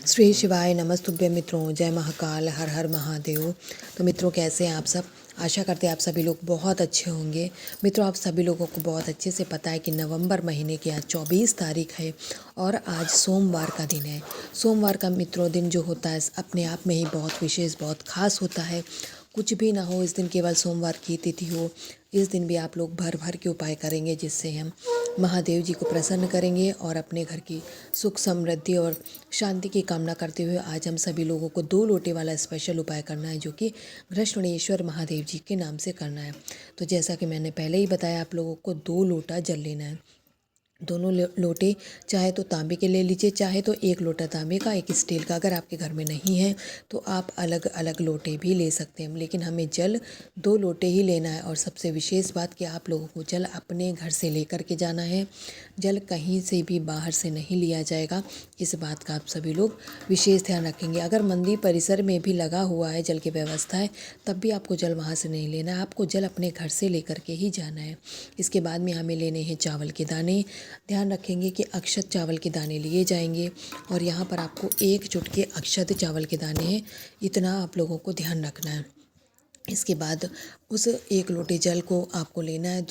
श्री शिवाय नमस्तुभ्य मित्रों, जय महाकाल, हर हर महादेव। तो मित्रों, कैसे हैं आप सब? आशा करते हैं आप सभी लोग बहुत अच्छे होंगे। मित्रों, आप सभी लोगों को बहुत अच्छे से पता है कि नवंबर महीने की आज 24 तारीख है और आज सोमवार का दिन है। सोमवार का मित्रों दिन जो होता है अपने आप में ही बहुत विशेष, बहुत खास होता है। कुछ भी ना हो, इस दिन केवल सोमवार की तिथि हो, इस दिन भी आप लोग भर भर के उपाय करेंगे जिससे हम महादेव जी को प्रसन्न करेंगे और अपने घर की सुख समृद्धि और शांति की कामना करते हुए आज हम सभी लोगों को 2 लोटे वाला स्पेशल उपाय करना है, जो कि घृष्णेश्वर महादेव जी के नाम से करना है। तो जैसा कि मैंने पहले ही बताया, आप लोगों को 2 लोटा जल लेना है। दोनों लोटे चाहे तो तांबे के ले लीजिए, चाहे तो 1 लोटा तांबे का, 1 स्टील का। अगर आपके घर में नहीं है तो आप अलग अलग लोटे भी ले सकते हैं, लेकिन हमें जल 2 लोटे ही लेना है। और सबसे विशेष बात कि आप लोगों को जल अपने घर से लेकर के जाना है, जल कहीं से भी बाहर से नहीं लिया जाएगा। इस बात का आप सभी लोग विशेष ध्यान रखेंगे। अगर मंदिर परिसर में भी लगा हुआ है जल की व्यवस्था है, तब भी आपको जल वहाँ से नहीं लेना है, आपको जल अपने घर से लेकर के ही जाना है। इसके बाद में हमें लेने हैं चावल के दाने। ध्यान रखेंगे कि अक्षत चावल के दाने लिए जाएंगे और यहाँ पर आपको 1 चुटकी अक्षत चावल के दाने हैं, इतना आप लोगों को ध्यान रखना है। इसके बाद उस 1 लोटे जल को आपको लेना है,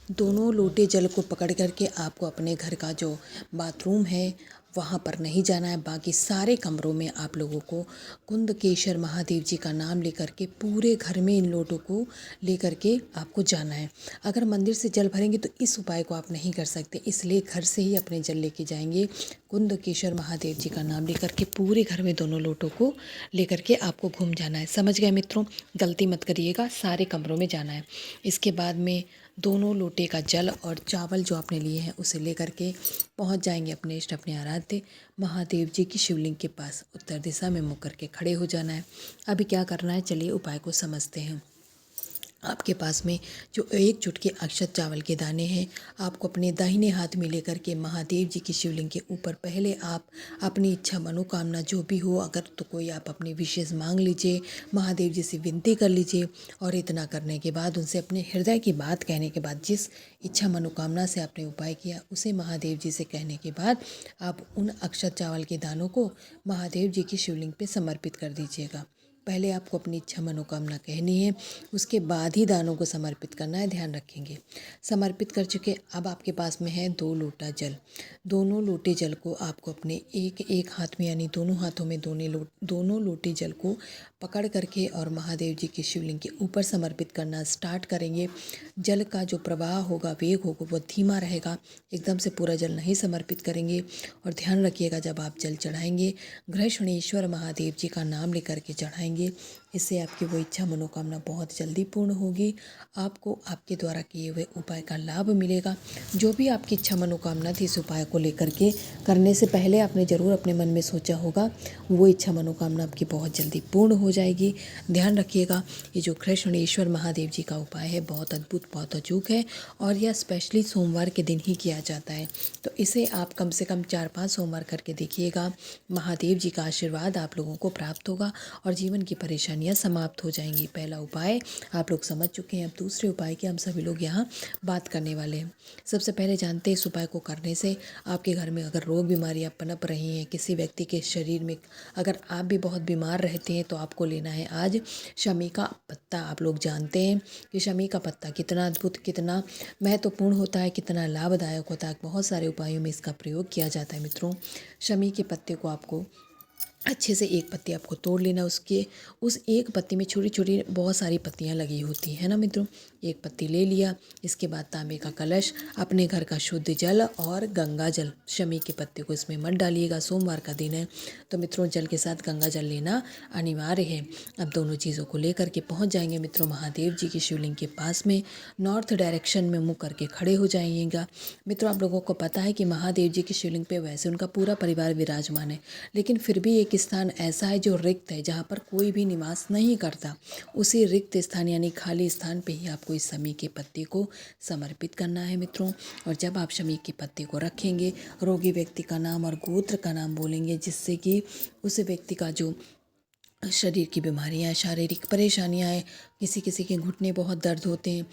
दोनों लोटे जल को पकड़ करके आपको अपने घर का जो बाथरूम है वहाँ पर नहीं जाना है। बाकी सारे कमरों में आप लोगों को कुंदकेश्वर महादेव जी का नाम लेकर के पूरे घर में इन लोटों को लेकर के आपको जाना है। अगर मंदिर से जल भरेंगे तो इस उपाय को आप नहीं कर सकते, इसलिए घर से ही अपने जल लेके जाएंगे। कुंदकेश्वर महादेव जी का नाम लेकर के पूरे घर में दोनों लोटों को लेकर के आपको घूम जाना है। समझ गए मित्रों? गलती मत करिएगा, सारे कमरों में जाना है। इसके बाद में दोनों लोटे का जल और चावल जो आपने लिए हैं उसे लेकर के पहुंच जाएंगे अपने इष्ट, अपने आराध्य महादेव जी की शिवलिंग के पास। उत्तर दिशा में मुँह करके खड़े हो जाना है। अभी क्या करना है, चलिए उपाय को समझते हैं। आपके पास में जो 1 चुटकी अक्षत चावल के दाने हैं, आपको अपने दाहिने हाथ में लेकर के महादेव जी की शिवलिंग के ऊपर पहले आप अपनी इच्छा मनोकामना जो भी हो, अगर तो कोई आप अपनी विशेष मांग लीजिए, महादेव जी से विनती कर लीजिए। और इतना करने के बाद उनसे अपने हृदय की बात कहने के बाद, जिस इच्छा मनोकामना से आपने उपाय किया उसे महादेव जी से कहने के बाद आप उन अक्षत चावल के दानों को महादेव जी की शिवलिंग पे समर्पित कर दीजिएगा। पहले आपको अपनी इच्छा मनोकामना कहनी है, उसके बाद ही दानों को समर्पित करना है, ध्यान रखेंगे। समर्पित कर चुके, अब आपके पास में है 2 लोटा जल। दोनों लोटे जल को आपको अपने एक हाथ में, यानी दोनों हाथों में दोनों लोटे जल को पकड़ करके और महादेव जी की शिवलिंग के ऊपर समर्पित करना स्टार्ट करेंगे। जल का जो प्रवाह होगा, वेग होगा, वो धीमा रहेगा, एकदम से पूरा जल नहीं समर्पित करेंगे। और ध्यान रखिएगा, जब आप जल चढ़ाएंगे घृष्णेश्वर महादेव जी का नाम लेकर के चढ़ाएंगे, इससे आपकी वो इच्छा मनोकामना बहुत जल्दी पूर्ण होगी। आपको आपके द्वारा किए हुए उपाय का लाभ मिलेगा। जो भी आपकी इच्छा मनोकामना थी, इस उपाय को लेकर के करने से पहले आपने ज़रूर अपने मन में सोचा होगा, वो इच्छा मनोकामना आपकी बहुत जल्दी पूर्ण हो जाएगी। ध्यान रखिएगा, ये जो घृष्णेश्वर महादेव जी का उपाय है बहुत अद्भुत, बहुत अचूक है और यह स्पेशली सोमवार के दिन ही किया जाता है। तो इसे आप कम से कम 4-5 सोमवार करके देखिएगा। महादेव जी का आशीर्वाद आप लोगों को प्राप्त होगा और जीवन की परेशानियां समाप्त हो जाएंगी। पहला उपाय आप लोग समझ चुके हैं, अब दूसरे उपाय की हम सभी लोग यहाँ बात करने वाले हैं। सबसे पहले जानते हैं, इस उपाय को करने से आपके घर में अगर रोग बीमारियां पनप रही हैं, किसी व्यक्ति के शरीर में अगर आप भी बहुत बीमार रहते हैं, तो आपको लेना है आज शमी का पत्ता। आप लोग जानते हैं कि शमी का पत्ता कितना अद्भुत, कितना महत्वपूर्ण होता है, कितना लाभदायक होता है। बहुत सारे उपायों में इसका प्रयोग किया जाता है मित्रों। शमी के पत्ते को आपको अच्छे से, 1 पत्ती आपको तोड़ लेना, उस 1 पत्ती में छोटी छोटी बहुत सारी पत्तियां लगी होती है ना मित्रों। 1 पत्ती ले लिया। इसके बाद तांबे का कलश, अपने घर का शुद्ध जल और गंगा जल, शमी के पत्ते को इसमें मत डालिएगा, सोमवार का दिन है तो मित्रों जल के साथ गंगा जल लेना अनिवार्य है। अब दोनों चीज़ों को लेकर के पहुंच जाएंगे मित्रों महादेव जी की शिवलिंग के पास में। नॉर्थ डायरेक्शन में मुँह करके खड़े हो जाइएगा। मित्रों, आप लोगों को पता है कि महादेव जी की शिवलिंग पे वैसे उनका पूरा परिवार विराजमान है, लेकिन फिर भी एक स्थान ऐसा है जो रिक्त है, जहाँ पर कोई भी निवास नहीं करता। उसी रिक्त स्थान यानी खाली स्थान पे ही आपको इस शमी के पत्ते को समर्पित करना है मित्रों। और जब आप शमी के पत्ते को रखेंगे, रोगी व्यक्ति का नाम और गोत्र का नाम बोलेंगे, जिससे कि उस व्यक्ति का जो शरीर की बीमारियां, शारीरिक परेशानियां हैं, किसी किसी के घुटने बहुत दर्द होते हैं,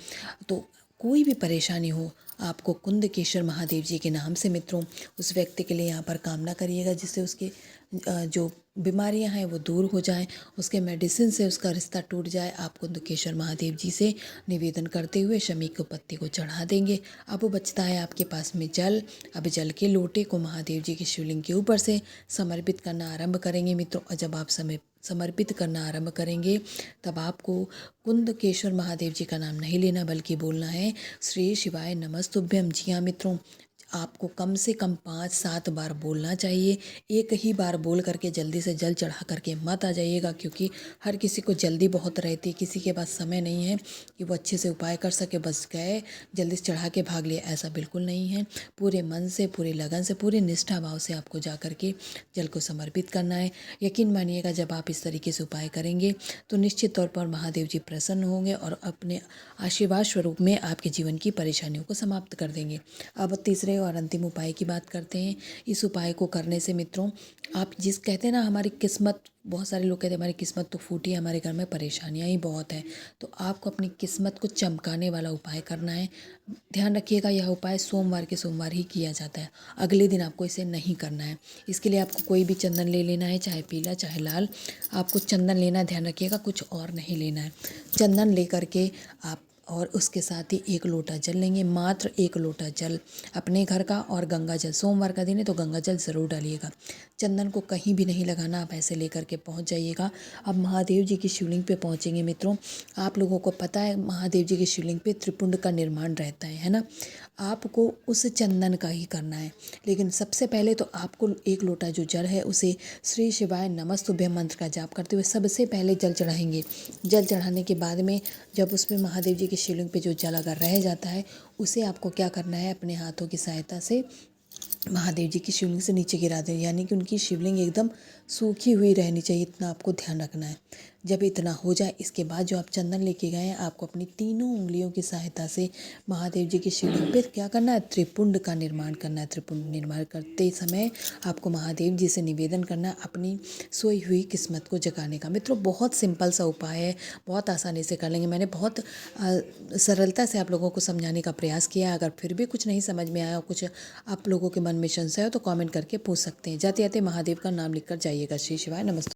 तो कोई भी परेशानी हो, आपको कुंदकेश्वर महादेव जी के नाम से मित्रों उस व्यक्ति के लिए यहाँ पर कामना करिएगा, जिससे उसके जो बीमारियां हैं वो दूर हो जाएं, उसके मेडिसिन से उसका रिश्ता टूट जाए। आप कुंदकेश्वर महादेव जी से निवेदन करते हुए शमी को पत्ते को चढ़ा देंगे। अब वो बचता है आपके पास में जल। अब जल के लोटे को महादेव जी के शिवलिंग के ऊपर से समर्पित करना आरंभ करेंगे मित्रों। और जब आप समर्पित करना आरंभ करेंगे तब आपको कुंदकेश्वर महादेव जी का नाम नहीं लेना, बल्कि बोलना है श्री शिवाय नमस्तुभ्यम। जी हाँ मित्रों, आपको कम से कम 5-7 बार बोलना चाहिए। एक ही बार बोल करके जल्दी से जल चढ़ा करके मत आ जाइएगा, क्योंकि हर किसी को जल्दी बहुत रहती है, किसी के पास समय नहीं है कि वो अच्छे से उपाय कर सके, बस गए जल्दी से चढ़ा के भाग लिए, ऐसा बिल्कुल नहीं है। पूरे मन से, पूरे लगन से, पूरे निष्ठा भाव से आपको जा करके जल को समर्पित करना है। यकीन मानिएगा, जब आप इस तरीके से उपाय करेंगे तो निश्चित तौर पर महादेव जी प्रसन्न होंगे और अपने आशीर्वाद स्वरूप में आपके जीवन की परेशानियों को समाप्त कर देंगे। अब तीसरे और अंतिम उपाय की बात करते हैं। इस उपाय को करने से मित्रों, आप जिस कहते हैं ना हमारी किस्मत, बहुत सारे लोग कहते हैं हमारी किस्मत तो फूटी है, हमारे घर में परेशानियां ही बहुत हैं, तो आपको अपनी किस्मत को चमकाने वाला उपाय करना है। ध्यान रखिएगा, यह उपाय सोमवार के सोमवार ही किया जाता है, अगले दिन आपको इसे नहीं करना है। इसके लिए आपको कोई भी चंदन ले लेना है, चाहे पीला चाहे लाल, आपको चंदन लेना है। ध्यान रखिएगा, कुछ और नहीं लेना है। चंदन ले करके आप और उसके साथ ही 1 लोटा जल लेंगे, मात्र 1 लोटा जल अपने घर का, और गंगा जल, सोमवार का दिन है तो गंगा जल ज़रूर डालिएगा। चंदन को कहीं भी नहीं लगाना, आप ऐसे लेकर के पहुंच जाइएगा। अब महादेव जी की शिवलिंग पे पहुंचेंगे मित्रों। आप लोगों को पता है महादेव जी की शिवलिंग पे त्रिपुंड का निर्माण रहता है ना। आपको उस चंदन का ही करना है, लेकिन सबसे पहले तो आपको 1 लोटा जो जल है उसे श्री शिवाय नमस्तुभ्यम मंत्र का जाप करते हुए सबसे पहले जल चढ़ाएंगे। जल चढ़ाने के बाद में जब उसमें महादेव जी की शिवलिंग पे जो जल अगर रह जाता है, उसे आपको क्या करना है, अपने हाथों की सहायता से महादेव जी की शिवलिंग से नीचे गिरा दें, यानी कि उनकी शिवलिंग एकदम सूखी हुई रहनी चाहिए, इतना आपको ध्यान रखना है। जब इतना हो जाए, इसके बाद जो आप चंदन लेके गए हैं, आपको अपनी तीनों उंगलियों की सहायता से महादेव जी की शिवलिंग पे क्या करना है, त्रिपुंड का निर्माण करना है। त्रिपुंड निर्माण करते समय आपको महादेव जी से निवेदन करना है अपनी सोई हुई किस्मत को जगाने का। मित्रों, बहुत सिंपल सा उपाय है, बहुत आसानी से कर लेंगे। मैंने बहुत सरलता से आप लोगों को समझाने का प्रयास किया है। अगर फिर भी कुछ नहीं समझ में आया, कुछ आप लोगों के मन में संशय हो तो कमेंट करके पूछ सकते हैं। जाते जाते महादेव का नाम लिखकर जाइएगा। श्री शिवाय नमस्ते।